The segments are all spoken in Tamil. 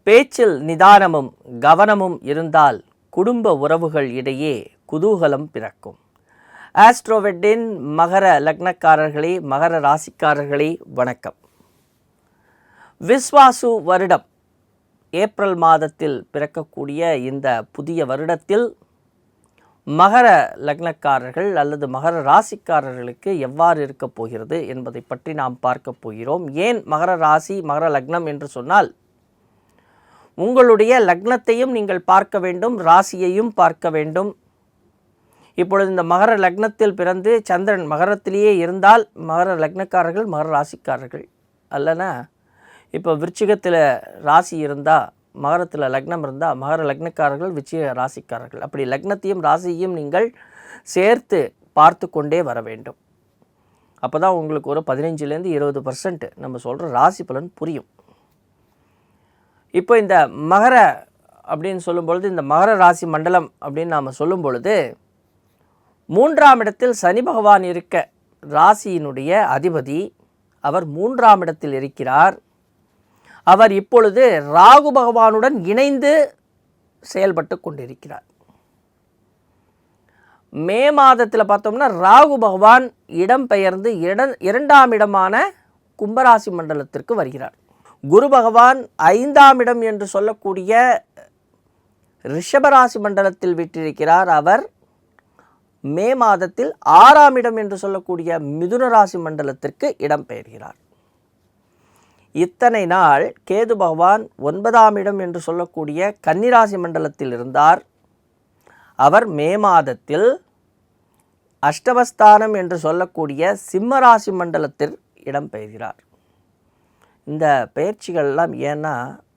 பேச்சில் நிதானமும் கவனமும் இருந்தால் குடும்ப உறவுகள் இடையே குதூகலம் பிறக்கும். ஆஸ்ட்ரோவெட்டின் மகர லக்னக்காரர்களே, மகர ராசிக்காரர்களே வணக்கம். விஸ்வாசு வருடம் ஏப்ரல் மாதத்தில் பிறக்கக்கூடிய இந்த புதிய வருடத்தில் மகர லக்னக்காரர்கள் அல்லது மகர ராசிக்காரர்களுக்கு எவ்வாறு இருக்கப் போகிறது என்பதை பற்றி நாம் பார்க்க போகிறோம். ஏன் மகர ராசி மகர லக்னம் என்று சொன்னால், உங்களுடைய லக்னத்தையும் நீங்கள் பார்க்க வேண்டும், ராசியையும் பார்க்க வேண்டும். இப்பொழுது இந்த மகர லக்னத்தில் பிறந்து சந்திரன் மகரத்திலேயே இருந்தால் மகர லக்னக்காரர்கள் மகர ராசிக்காரர்கள் அல்லனா, இப்போ விருச்சிகத்தில் ராசி இருந்தால் மகரத்தில் லக்னம் இருந்தால் மகர லக்னக்காரர்கள் விருச்சிக ராசிக்காரர்கள். அப்படி லக்னத்தையும் ராசியையும் நீங்கள் சேர்த்து பார்த்து கொண்டே வர வேண்டும். அப்போ தான் உங்களுக்கு ஒரு 15லேருந்து 20% நம்ம சொல்கிற ராசி பலன் புரியும். இப்போ இந்த மகர அப்படின்னு சொல்லும் பொழுது, இந்த மகர ராசி மண்டலம் அப்படின்னு நாம் சொல்லும் பொழுது, 3ஆம் இடத்தில் சனி பகவான் இருக்க, ராசியினுடைய அதிபதி அவர் 3ஆம் இடத்தில் இருக்கிறார். அவர் இப்பொழுது ராகு பகவானுடன் இணைந்து செயல்பட்டு கொண்டிருக்கிறார். மே மாதத்தில் பார்த்தோம்னா ராகு பகவான் இடம் பெயர்ந்து 2ஆம் இடமான கும்பராசி மண்டலத்திற்கு வருகிறார். குரு பகவான் 5ஆம் இடம் என்று சொல்லக்கூடிய ரிஷபராசி மண்டலத்தில் விட்டிருக்கிறார். அவர் மே மாதத்தில் 6ஆம் இடம் என்று சொல்லக்கூடிய மிதுன ராசி மண்டலத்திற்கு இடம் பெயர்கிறார். இத்தனை நாள் கேது பகவான் 9ஆம் இடம் என்று சொல்லக்கூடிய கன்னிராசி மண்டலத்தில் இருந்தார். அவர் மே மாதத்தில் அஷ்டமஸ்தானம் என்று சொல்லக்கூடிய சிம்மராசி மண்டலத்தில் இடம் பெயர்கிறார். இந்த பயிற்சிகள்லாம் ஏன்னா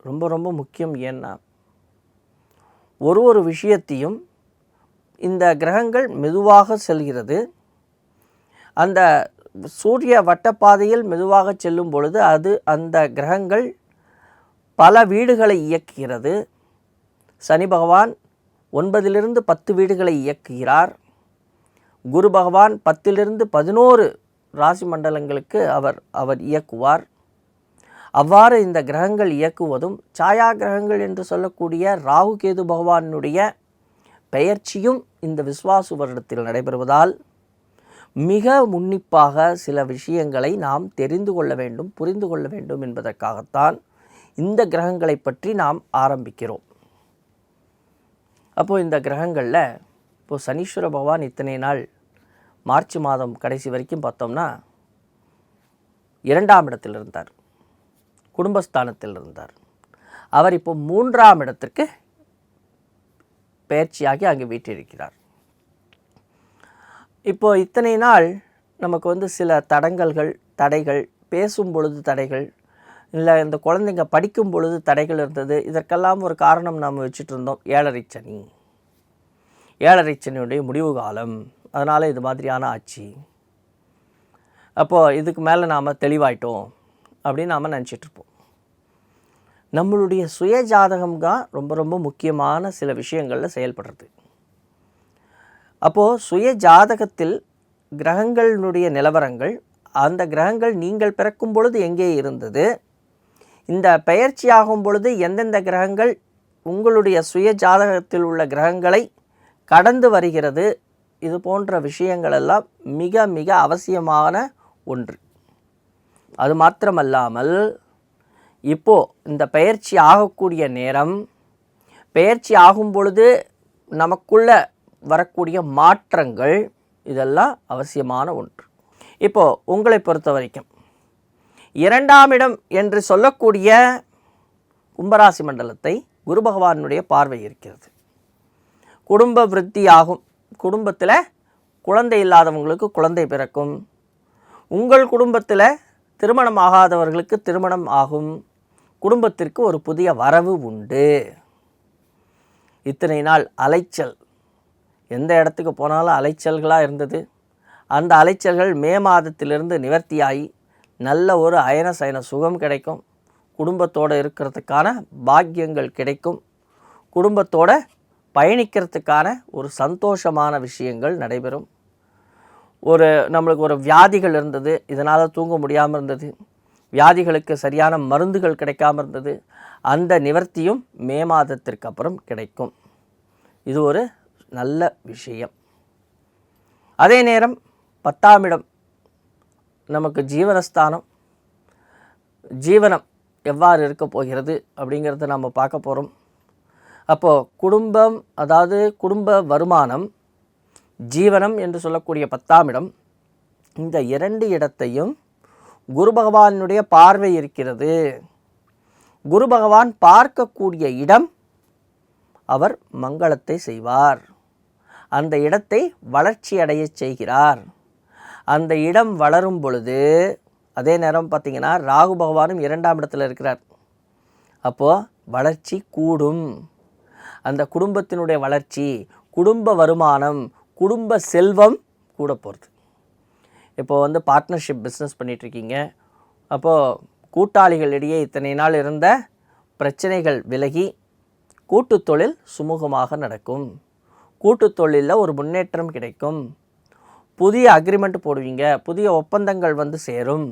ரொம்ப ரொம்ப முக்கியம். ஏன்னா ஒரு விஷயத்தையும் இந்த கிரகங்கள் மெதுவாக செல்கிறது. அந்த சூரிய வட்டப்பாதையில் மெதுவாக செல்லும் பொழுது அந்த கிரகங்கள் பல வீடுகளை இயக்குகிறது. சனி பகவான் 9லிருந்து 10 வீடுகளை இயக்குகிறார். குரு பகவான் 10லிருந்து 11 ராசி மண்டலங்களுக்கு அவர் இயக்குவார். அவ்வாறு இந்த கிரகங்கள் இயக்குவதும், சாயா கிரகங்கள் என்று சொல்லக்கூடிய ராகு கேது பகவானுடைய பெயர்ச்சியும் இந்த விஸ்வாசு வருடத்தில் நடைபெறுவதால் மிக உன்னிப்பாக சில விஷயங்களை நாம் தெரிந்து கொள்ள வேண்டும், புரிந்து கொள்ள வேண்டும் என்பதற்காகத்தான் இந்த கிரகங்களை பற்றி நாம் ஆரம்பிக்கிறோம். அப்போது இந்த கிரகங்களில் இப்போது சனீஸ்வர பகவான் இத்தனை நாள் மார்ச் மாதம் கடைசி வரைக்கும் பார்த்தோம்னா 2ஆம் இடத்தில் இருந்தார், குடும்பஸ்தானத்தில் இருந்தார். அவர் இப்போ 3ஆம் இடத்திற்கு பயிற்சியாகி அங்கே வீட்டிருக்கிறார். இப்போ இத்தனை நாள் நமக்கு சில தடைகள், பேசும் பொழுது தடைகள், இல்லை இந்த குழந்தைங்க படிக்கும் பொழுது தடைகள் இருந்தது. இதற்கெல்லாம் ஒரு காரணம் நாம் வச்சுட்டு இருந்தோம். ஏழரை சனியுடைய முடிவு காலம், அதனால் இது மாதிரியான ஆட்சி. அப்போது இதுக்கு மேலே நாம் தெளிவாயிட்டோம் அப்படின்னு நாம் நினச்சிட்ருப்போம். நம்மளுடைய சுய ஜாதகம் தான் ரொம்ப ரொம்ப முக்கியமான சில விஷயங்களில் செயல்படுறது. அப்போது சுய ஜாதகத்தில் கிரகங்களினுடைய நிலவரங்கள், அந்த கிரகங்கள் நீங்கள் பிறக்கும் பொழுது எங்கே இருந்தது, இந்த பெயர்ச்சி ஆகும் பொழுது எந்தெந்த கிரகங்கள் உங்களுடைய சுய ஜாதகத்தில் உள்ள கிரகங்களை கடந்து வருகிறது, இது போன்ற விஷயங்களெல்லாம் மிக மிக அவசியமான ஒன்று. அது மாத்திரமல்லாமல் இப்போது இந்த பெயர்ச்சி ஆகக்கூடிய நேரம், பெயர்ச்சி ஆகும் பொழுது நமக்குள்ள வரக்கூடிய மாற்றங்கள், இதெல்லாம் அவசியமான ஒன்று. இப்போது உங்களை பொறுத்த வரைக்கும் 2ஆம் இடம் என்று சொல்லக்கூடிய கும்பராசி மண்டலத்தை குரு பகவானுடைய பார்வை இருக்கிறது. குடும்ப விருத்தி ஆகும். குடும்பத்தில் குழந்தை இல்லாதவங்களுக்கு குழந்தை பிறக்கும். உங்கள் குடும்பத்தில் திருமணம் ஆகாதவர்களுக்கு திருமணம் ஆகும். குடும்பத்திற்கு ஒரு புதிய வரவு உண்டு. இத்தனை நாள் அலைச்சல், எந்த இடத்துக்கு போனாலும் அலைச்சல்களாக இருந்தது. அந்த அலைச்சல்கள் மே மாதத்திலிருந்து நிவர்த்தியாகி நல்ல ஒரு அயன சயன சுகம் கிடைக்கும். குடும்பத்தோடு இருக்கிறதுக்கான பாக்கியங்கள் கிடைக்கும். குடும்பத்தோடு பயணிக்கிறதுக்கான ஒரு சந்தோஷமான விஷயங்கள் நடைபெறும். நம்மளுக்கு ஒரு வியாதிகள் இருந்தது, இதனால் தூங்க முடியாமல் இருந்தது. வியாதிகளுக்கு சரியான மருந்துகள் கிடைக்காமல் இருந்தது. அந்த நிவர்த்தியும் மே மாதத்திற்கு அப்புறம் கிடைக்கும். இது ஒரு நல்ல விஷயம். அதே நேரம் 10ஆம் இடம் நமக்கு ஜீவனஸ்தானம். ஜீவனம் எவ்வாறு இருக்க போகிறது அப்படிங்கிறத நம்ம பார்க்க போகிறோம். அப்போது குடும்பம், அதாவது குடும்ப வருமானம், ஜீவனம் என்று சொல்லக்கூடிய 10ஆம் இடம், இந்த 2 இடத்தையும் குரு பகவானுடைய பார்வை இருக்கிறது. குரு பகவான் பார்க்கக்கூடிய இடம் அவர் மங்களத்தை செய்வார். அந்த இடத்தை வளர்ச்சி அடைய செய்கிறார். அந்த இடம் வளரும் பொழுது அதே நேரம் பார்த்திங்கன்னா ராகு பகவானும் 2ஆம் இடத்துல இருக்கிறார். அப்போது வளர்ச்சி கூடும். அந்த குடும்பத்தினுடைய வளர்ச்சி, குடும்ப வருமானம், குடும்ப செல்வம் கூட போகிறது. இப்போது பார்ட்னர்ஷிப் பிஸ்னஸ் பண்ணிகிட்ருக்கீங்க. அப்போது கூட்டாளிகளிடையே இத்தனை நாள் இருந்த பிரச்சனைகள் விலகி கூட்டுத் தொழில் சுமூகமாக நடக்கும். கூட்டுத் தொழிலில் ஒரு முன்னேற்றம் கிடைக்கும். புதிய அக்ரிமெண்ட் போடுவீங்க. புதிய ஒப்பந்தங்கள் சேரும்.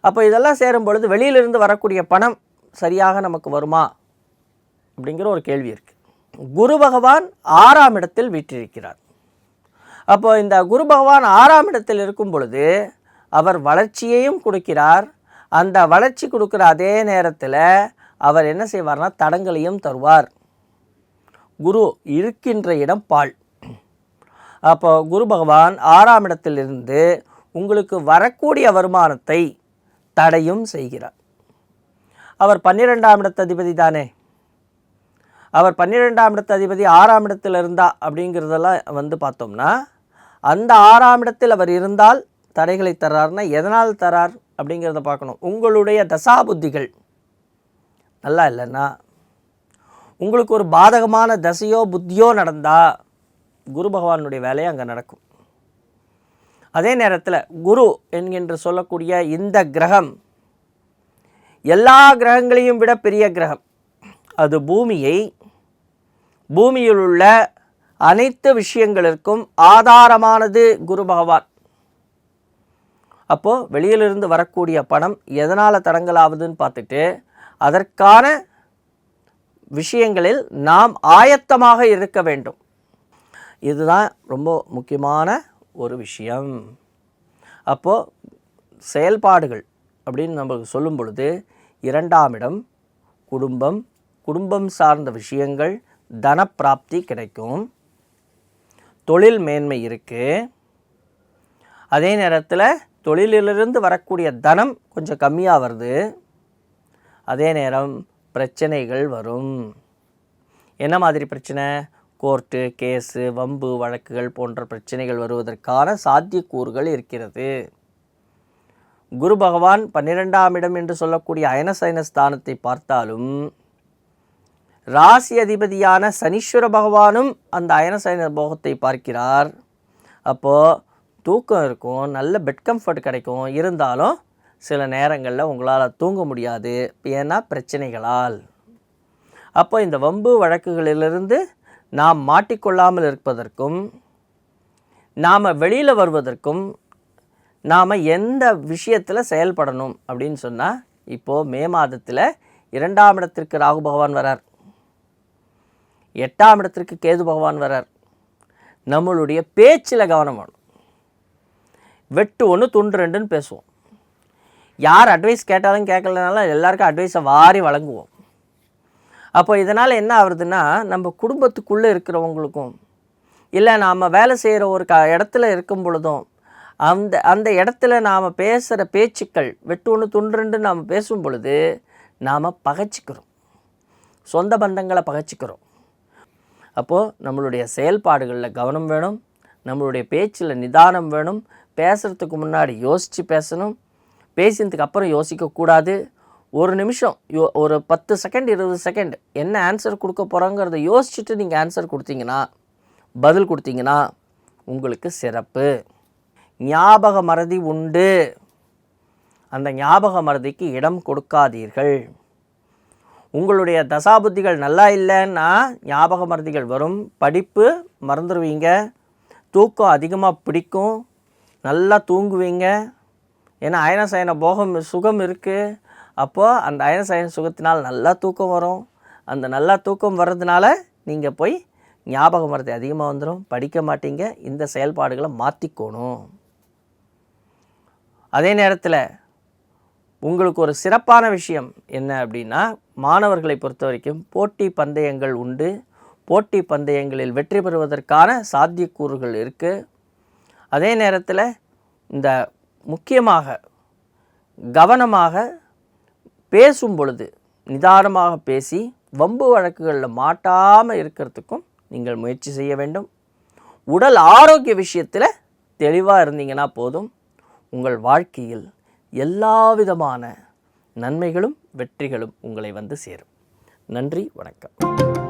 அப்போ இதெல்லாம் சேரும் பொழுது வெளியிலிருந்து வரக்கூடிய பணம் சரியாக நமக்கு வருமா அப்படிங்கிற ஒரு கேள்வி இருக்குது. குரு பகவான் 6ஆம் இடத்தில் வீற்றிருக்கிறார். அப்போ இந்த குரு பகவான் 6ஆம் இடத்தில் இருக்கும் பொழுது அவர் வளர்ச்சியையும் கொடுக்கிறார். அந்த வளர்ச்சி கொடுக்குற அதே நேரத்தில் அவர் என்ன செய்வார்னா தடங்களையும் தருவார். குரு இருக்கின்ற இடம் பால். அப்போ குரு பகவான் 6ஆம் இடத்திலிருந்து உங்களுக்கு வரக்கூடிய வருமானத்தை தடையும் செய்கிறார். அவர் 12ஆம் இடத்து அதிபதி தானே. அவர் 12ஆம் இடத்து அதிபதி 6ஆம் இடத்தில் இருந்தா அப்படிங்கிறதெல்லாம் பார்த்தோம்னா, அந்த 6ஆம் இடத்தில் அவர் இருந்தால் தடைகளை தர்றாருன்னா எதனால் தரார் அப்படிங்கிறத பார்க்கணும். உங்களுடைய தசாபுத்திகள் நல்லா இல்லைன்னா, உங்களுக்கு ஒரு பாதகமான தசையோ புத்தியோ நடந்தால் குரு பகவானுடைய வேலையை அங்கே நடக்கும். அதே நேரத்தில் குரு என்கின்ற சொல்லக்கூடிய இந்த கிரகம் எல்லா கிரகங்களையும் விட பெரிய கிரகம். அது பூமியில் உள்ள அனைத்து விஷயங்களுக்கும் ஆதாரமானது குரு பகவான். அப்போது வெளியிலிருந்து வரக்கூடிய பணம் எதனால் தடங்கலாகுதுன்னு பார்த்துட்டு அதற்கான விஷயங்களில் நாம் ஆயத்தமாக இருக்க வேண்டும். இதுதான் ரொம்ப முக்கியமான ஒரு விஷயம். அப்போது செயல்பாடுகள் அப்படின்னு நம்ம சொல்லும் பொழுது 2ஆம் இடம் குடும்பம் சார்ந்த விஷயங்கள், தனப்பிராப்தி கிடைக்கும், தொழில் மேன்மை இருக்குது. அதே நேரத்தில் தொழிலிலிருந்து வரக்கூடிய தனம் கொஞ்சம் கம்மியாக வருது. அதே நேரம் பிரச்சனைகள் வரும். என்ன மாதிரி பிரச்சனை? கோர்ட்டு கேஸு, வம்பு வழக்குகள் போன்ற பிரச்சனைகள் வருவதற்கான சாத்தியக்கூறுகள் இருக்கிறது. குரு பகவான் 12ஆம் இடம் என்று சொல்லக்கூடிய அயனசயன ஸ்தானத்தை பார்த்தாலும் ராசி அதிபதியான சனீஸ்வர பகவானும் அந்த அயனசயன போகத்தை பார்க்கிறார். அப்போது தூக்கம் இருக்கும், நல்ல பெட் கம்ஃபர்ட் கிடைக்கும். இருந்தாலும் சில நேரங்களில் உங்களால் தூங்க முடியாது. ஏன்னா பிரச்சனைகளால். அப்போ இந்த வம்பு வழக்குகளிலிருந்து நாம் மாட்டிக்கொள்ளாமல் இருப்பதற்கும், நாம் வெளியில் வருவதற்கும் நாம் எந்த விஷயத்தில் செயல்படணும் அப்படின்னு சொன்னால், இப்போது மே மாதத்தில் 2ஆம் இடத்திற்கு ராகு பகவான் வரார், 8ஆம் இடத்திற்கு கேது பகவான் வரார். நம்மளுடைய பேச்சில் கவனம் வேணும். வெட்டு 1 துண்டு 2ன்னு பேசுவோம். யார் அட்வைஸ் கேட்டாலும் கேட்கலனாலும் எல்லாருக்கும் அட்வைஸை வாரி வழங்குவோம். அப்போ இதனால் என்ன ஆகுதுன்னா, நம்ம குடும்பத்துக்குள்ளே இருக்கிறவங்களுக்கும் இல்லை நாம் வேலை செய்கிற ஒரு இடத்துல இருக்கும் பொழுதும் அந்த இடத்துல நாம் பேசுகிற பேச்சுக்கள் வெட்டு 1 துண்டு 2 நாம் பேசும் பொழுது நாம் பகைச்சிக்கிறோம், சொந்த பந்தங்களை பகைச்சிக்கிறோம். அப்போது நம்மளுடைய செயல்பாடுகளில் கவனம் வேணும், நம்மளுடைய பேச்சில் நிதானம் வேணும். பேசுகிறதுக்கு முன்னாடி யோசித்து பேசணும், பேசினதுக்கு அப்புறம் யோசிக்கக்கூடாது. ஒரு நிமிஷம் ஒரு 10 செகண்ட் 20 செகண்ட் என்ன ஆன்சர் கொடுக்க போகிறோங்கிறத யோசிச்சுட்டு நீங்கள் ஆன்சர் கொடுத்தீங்கன்னா, பதில் கொடுத்தீங்கன்னா உங்களுக்கு சிறப்பு. ஞாபக மறதி உண்டு. அந்த ஞாபக மறதிக்கு இடம் கொடுக்காதீர்கள். உங்களுடைய தசாபுத்திகள் நல்லா இல்லைன்னா ஞாபக மறதிகள் வரும். படிப்பு மறந்துடுவீங்க, தூக்கம் அதிகமாக பிடிக்கும், நல்லா தூங்குவீங்க. ஏன்னா அயனசயன போகம் சுகம் இருக்குது. அப்போது அந்த அயன சயன சுகத்தினால் நல்லா தூக்கம் வரும். அந்த நல்லா தூக்கம் வர்றதுனால நீங்கள் போய் ஞாபக மறதி அதிகமாக வந்துடும், படிக்க மாட்டீங்க. இந்த செயல்பாடுகளை மாற்றிக்கணும். அதே நேரத்தில் உங்களுக்கு ஒரு சிறப்பான விஷயம் என்ன அப்படின்னா, மாணவர்களை பொறுத்த வரைக்கும் போட்டி பந்தயங்கள் உண்டு. போட்டி பந்தயங்களில் வெற்றி பெறுவதற்கான சாத்தியக்கூறுகள் இருக்குது. அதே நேரத்தில் இந்த முக்கியமாக கவனமாக பேசும் பொழுது நிதானமாக பேசி வம்பு வழக்குகளில் மாட்டாமல் இருக்கிறதுக்கும் நீங்கள் முயற்சி செய்ய வேண்டும். உடல் ஆரோக்கிய விஷயத்தில் தெளிவாக இருந்தீங்கன்னா போதும். உங்கள் வாழ்க்கையில் எல்லா விதமான நன்மைகளும் வெற்றிகளும் உங்களை வந்து சேரும். நன்றி, வணக்கம்.